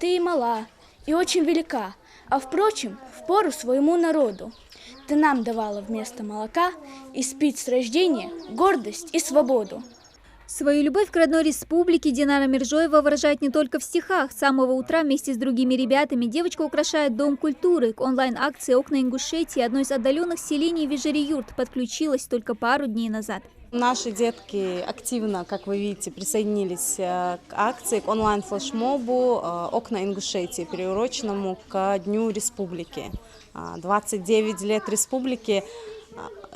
ты и мала, и очень велика, а впрочем, впору своему народу. Ты нам давала вместо молока испить с рождения гордость и свободу. Свою любовь к родной республике Динара Миржоева выражает не только в стихах. С самого утра вместе с другими ребятами девочка украшает Дом культуры. К онлайн-акции «Окна Ингушетии» одной из отдаленных селений Вижери-Юрт подключилась только пару дней назад. Наши детки активно, как вы видите, присоединились к акции, к онлайн-флешмобу «Окна Ингушетии», приуроченному к Дню Республики. 29 лет республики.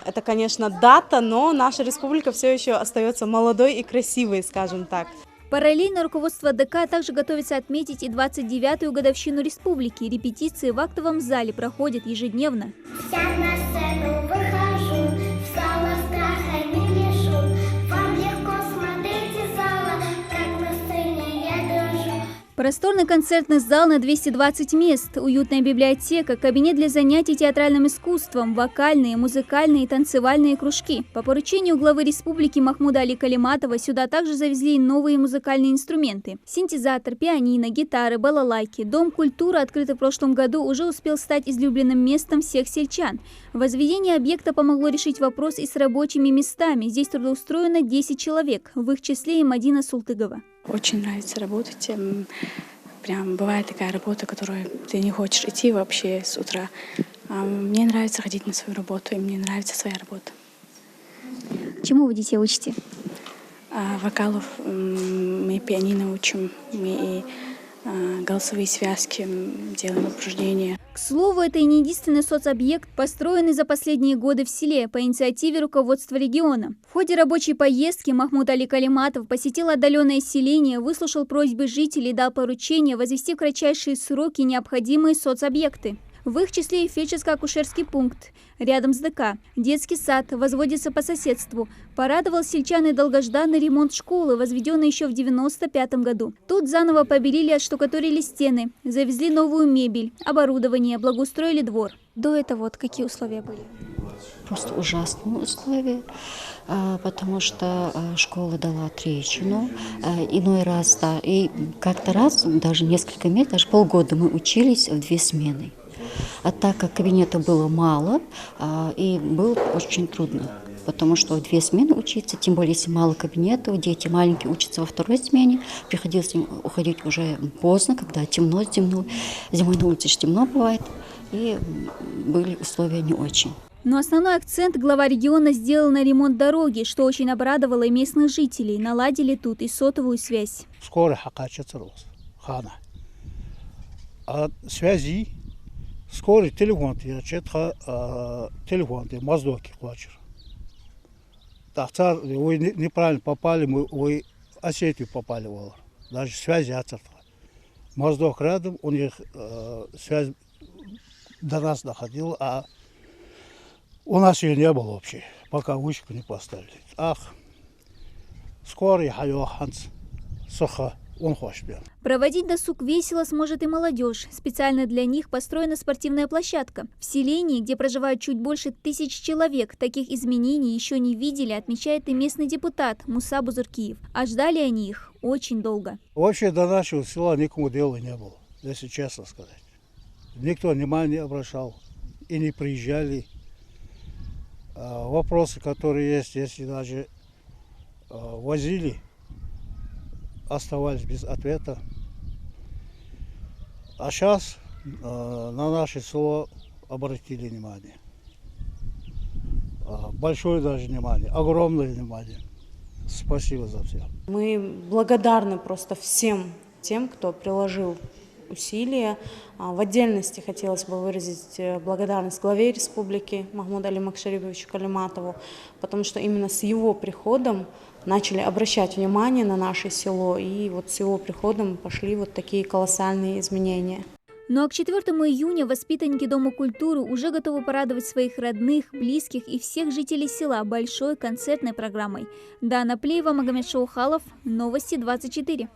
Это, конечно, дата, но наша республика все еще остается молодой и красивой, скажем так. Параллельно руководство ДК также готовится отметить и 29-ю годовщину республики. Репетиции в актовом зале проходят ежедневно. Просторный концертный зал на 220 мест, уютная библиотека, кабинет для занятий театральным искусством, вокальные, музыкальные и танцевальные кружки. По поручению главы республики Махмуда Али Калиматова сюда также завезли новые музыкальные инструменты. Синтезатор, пианино, гитары, балалайки. Дом культуры, открытый в прошлом году, уже успел стать излюбленным местом всех сельчан. Возведение объекта помогло решить вопрос и с рабочими местами. Здесь трудоустроено 10 человек, в их числе и Мадина Султыгова. Очень нравится работать. Прям бывает такая работа, которую ты не хочешь идти вообще с утра. Мне нравится ходить на свою работу, и мне нравится своя работа. Чему вы детей учите? Вокалов мы пианино учим, мы голосовые связки делаем, упражнения. К слову, это и не единственный соцобъект, построенный за последние годы в селе по инициативе руководства региона. В ходе рабочей поездки Махмуд Али Калиматов посетил отдаленное селение, выслушал просьбы жителей и дал поручение возвести в кратчайшие сроки необходимые соцобъекты. В их числе и фельдшерско-акушерский пункт рядом с ДК. Детский сад возводится по соседству. Порадовал сельчан и долгожданный ремонт школы, возведенный еще в 1995 году. Тут заново побелили, отштукатурили стены, завезли новую мебель, оборудование, благоустроили двор. До этого вот какие условия были? Просто ужасные условия, потому что школа дала трещину, иной раз, да, и как-то раз, даже несколько месяцев, даже полгода мы учились в 2 смены. А так как кабинета было мало, и было очень трудно, потому что в 2 смены учиться, тем более если мало кабинетов, дети маленькие учатся во 2-й смене, приходилось им уходить уже поздно, когда темно, зимой на улице темно бывает, и были условия не очень. Но основной акцент глава региона сделал на ремонт дороги, что очень обрадовало и местных жителей. Наладили тут и сотовую связь. Скоро связи. Скорый телефон, я телефон, моздоки хочешь. Так, вы неправильно попали, вы Осетию попали, даже связи отцерта. Моздок рядом, у них связь до нас доходила, а у нас ее не было вообще, пока вышку не поставили. Ах, скорый хайоханц, сухо. Проводить досуг весело сможет и молодежь. Специально для них построена спортивная площадка. В селении, где проживают чуть больше 1000 человек, таких изменений еще не видели, отмечает и местный депутат Муса Бузуркиев. А ждали они их очень долго. Вообще до нашего села никому дела не было, если честно сказать. Никто внимания не обращал и не приезжали. Вопросы, которые есть, если даже возили, оставались без ответа. А сейчас на наше село обратили внимание. Большое даже внимание, огромное внимание. Спасибо за все. Мы благодарны просто всем тем, кто приложил усилия. В отдельности хотелось бы выразить благодарность главе республики Махмуду Али Макшарибовичу Калиматову, потому что именно с его приходом начали обращать внимание на наше село, и вот с его приходом пошли вот такие колоссальные изменения. Ну а к 4 июня воспитанники Дома культуры уже готовы порадовать своих родных, близких и всех жителей села большой концертной программой. Дана Плеева, Магомед Шаухалов, Новости 24.